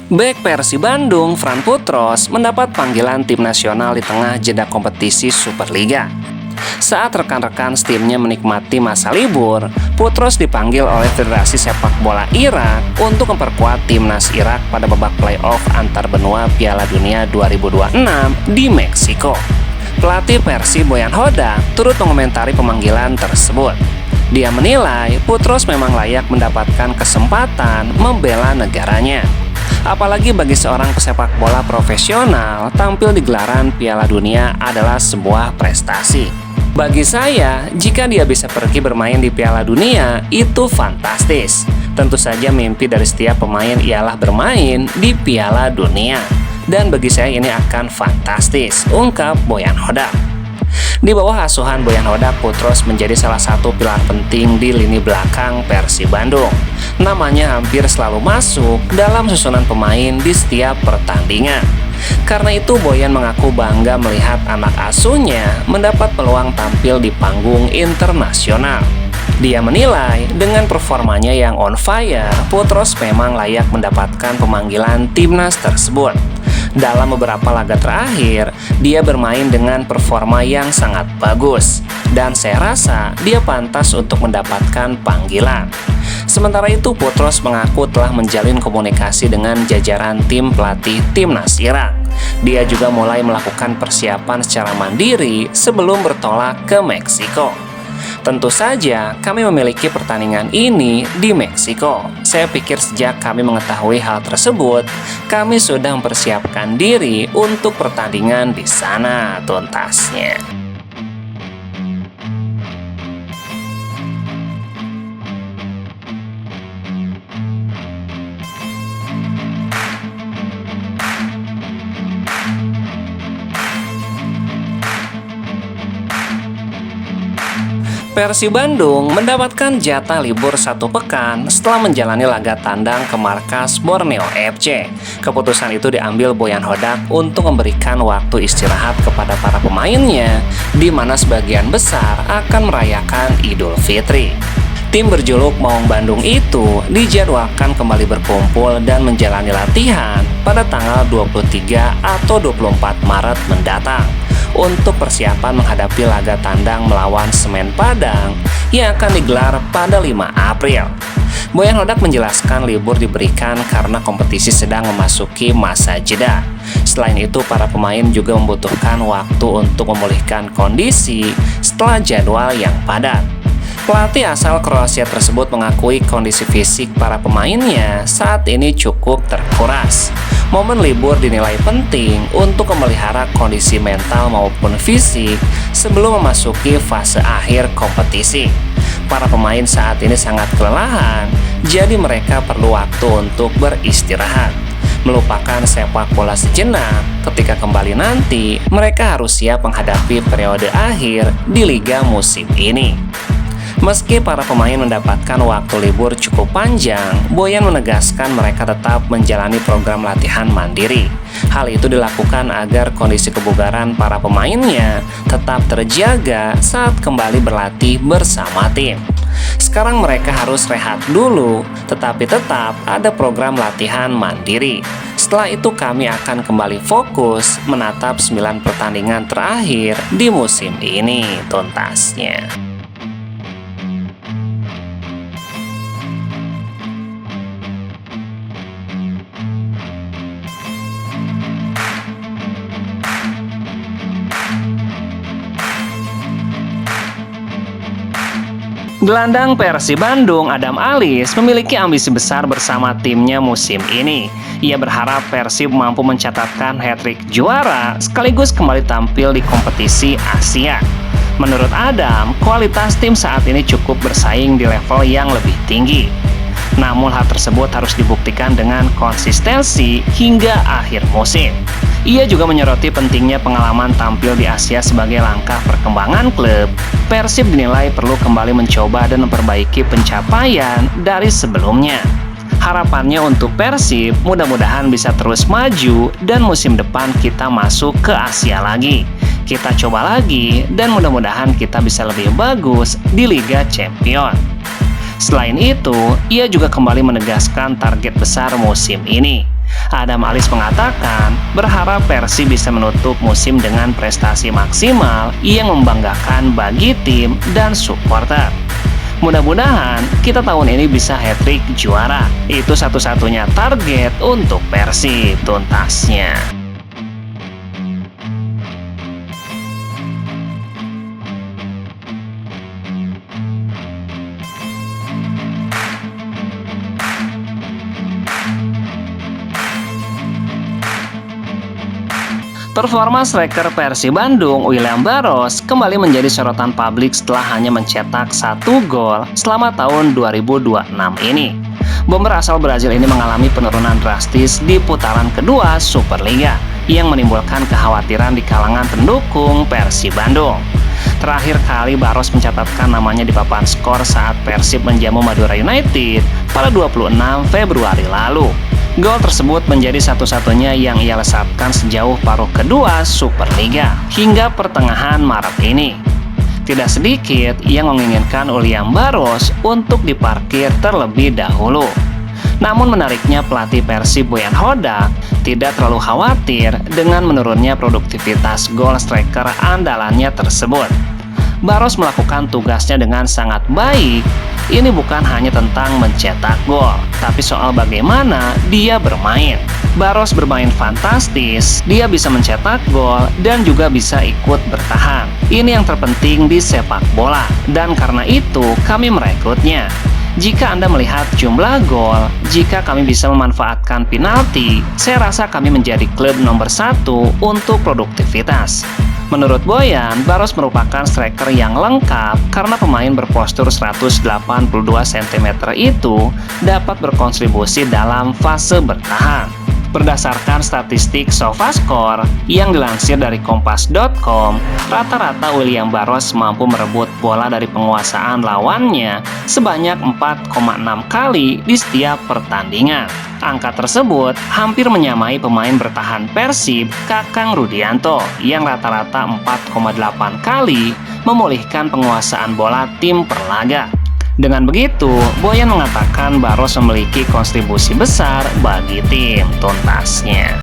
Bek Persib Bandung, Fran Putros, mendapat panggilan tim nasional di tengah jeda kompetisi Superliga. Saat rekan-rekan timnya menikmati masa libur, Putros dipanggil oleh Federasi Sepak Bola Irak untuk memperkuat timnas Irak pada babak playoff antar benua Piala Dunia 2026 di Meksiko. Pelatih Persib Boyan Hodak turut mengomentari pemanggilan tersebut. Dia menilai Putros memang layak mendapatkan kesempatan membela negaranya. Apalagi bagi seorang pesepak bola profesional, tampil di gelaran Piala Dunia adalah sebuah prestasi. Bagi saya, jika dia bisa pergi bermain di Piala Dunia, itu fantastis. Tentu saja mimpi dari setiap pemain ialah bermain di Piala Dunia. Dan bagi saya ini akan fantastis, ungkap Boyan Hodak. Di bawah asuhan Boyan Hodak, Putros menjadi salah satu pilar penting di lini belakang Persib Bandung. Namanya hampir selalu masuk dalam susunan pemain di setiap pertandingan. Karena itu Boyan mengaku bangga melihat anak asuhnya mendapat peluang tampil di panggung internasional. Dia menilai dengan performanya yang on fire, Putros memang layak mendapatkan pemanggilan timnas tersebut. Dalam beberapa laga terakhir, dia bermain dengan performa yang sangat bagus, dan saya rasa dia pantas untuk mendapatkan panggilan. Sementara itu, Putros mengaku telah menjalin komunikasi dengan jajaran tim pelatih timnas Irak. Dia juga mulai melakukan persiapan secara mandiri sebelum bertolak ke Meksiko. Tentu saja kami memiliki pertandingan ini di Meksiko. Saya pikir sejak kami mengetahui hal tersebut, kami sudah mempersiapkan diri untuk pertandingan di sana tuntasnya. Persib Bandung mendapatkan jatah libur 1 pekan setelah menjalani laga tandang ke markas Borneo FC. Keputusan itu diambil Boyan Hodak untuk memberikan waktu istirahat kepada para pemainnya, di mana sebagian besar akan merayakan Idul Fitri. Tim berjuluk Maung Bandung itu dijadwalkan kembali berkumpul dan menjalani latihan pada tanggal 23 atau 24 Maret mendatang untuk persiapan menghadapi laga tandang melawan Semen Padang yang akan digelar pada 5 April. Boyan Hodak menjelaskan libur diberikan karena kompetisi sedang memasuki masa jeda. Selain itu, para pemain juga membutuhkan waktu untuk memulihkan kondisi setelah jadwal yang padat. Pelatih asal Kroasia tersebut mengakui kondisi fisik para pemainnya saat ini cukup terkuras. Momen libur dinilai penting untuk memelihara kondisi mental maupun fisik sebelum memasuki fase akhir kompetisi. Para pemain saat ini sangat kelelahan, jadi mereka perlu waktu untuk beristirahat, melupakan sepak bola sejenak. Ketika kembali nanti, mereka harus siap menghadapi periode akhir di liga musim ini. Meski para pemain mendapatkan waktu libur cukup panjang, Boyan menegaskan mereka tetap menjalani program latihan mandiri. Hal itu dilakukan agar kondisi kebugaran para pemainnya tetap terjaga saat kembali berlatih bersama tim. Sekarang mereka harus rehat dulu, tetapi tetap ada program latihan mandiri. Setelah itu kami akan kembali fokus menatap 9 pertandingan terakhir di musim ini tuntasnya. Gelandang Persib Bandung, Adam Alis, memiliki ambisi besar bersama timnya musim ini. Ia berharap Persib mampu mencatatkan hat-trick juara sekaligus kembali tampil di kompetisi Asia. Menurut Adam, kualitas tim saat ini cukup bersaing di level yang lebih tinggi. Namun hal tersebut harus dibuktikan dengan konsistensi hingga akhir musim. Ia juga menyoroti pentingnya pengalaman tampil di Asia sebagai langkah perkembangan klub. Persib dinilai perlu kembali mencoba dan memperbaiki pencapaian dari sebelumnya. Harapannya untuk Persib mudah-mudahan bisa terus maju dan musim depan kita masuk ke Asia lagi. Kita coba lagi dan mudah-mudahan kita bisa lebih bagus di Liga Champions. Selain itu, ia juga kembali menegaskan target besar musim ini. Adam Alis mengatakan berharap Persib bisa menutup musim dengan prestasi maksimal yang membanggakan bagi tim dan supporter. Mudah-mudahan kita tahun ini bisa hat-trick juara. Itu satu-satunya target untuk Persib tuntasnya. Performa striker Persib Bandung, William Barros, kembali menjadi sorotan publik setelah hanya mencetak 1 gol selama tahun 2026 ini. Bomber asal Brazil ini mengalami penurunan drastis di putaran kedua Superliga yang menimbulkan kekhawatiran di kalangan pendukung Persib Bandung. Terakhir kali Barros mencatatkan namanya di papan skor saat Persib menjamu Madura United pada 26 Februari lalu. Gol tersebut menjadi satu-satunya yang ia lesatkan sejauh paruh kedua Superliga hingga pertengahan Maret ini. Tidak sedikit yang menginginkan William Barros untuk diparkir terlebih dahulu. Namun menariknya pelatih Persib Boyan Hodak tidak terlalu khawatir dengan menurunnya produktivitas gol striker andalannya tersebut. Barros melakukan tugasnya dengan sangat baik. Ini bukan hanya tentang mencetak gol, tapi soal bagaimana dia bermain. Barros bermain fantastis, dia bisa mencetak gol dan juga bisa ikut bertahan. Ini yang terpenting di sepak bola, dan karena itu kami merekrutnya. Jika Anda melihat jumlah gol, jika kami bisa memanfaatkan penalti, saya rasa kami menjadi klub nomor 1 untuk produktivitas. Menurut Boyan, Barros merupakan striker yang lengkap karena pemain berpostur 182 cm itu dapat berkontribusi dalam fase bertahan. Berdasarkan statistik SofaScore yang dilansir dari Kompas.com, rata-rata William Barros mampu merebut bola dari penguasaan lawannya sebanyak 4,6 kali di setiap pertandingan. Angka tersebut hampir menyamai pemain bertahan Persib, Kakang Rudianto, yang rata-rata 4,8 kali memulihkan penguasaan bola tim per laga. Dengan begitu, Boyan mengatakan Barros memiliki kontribusi besar bagi tim tuntasnya.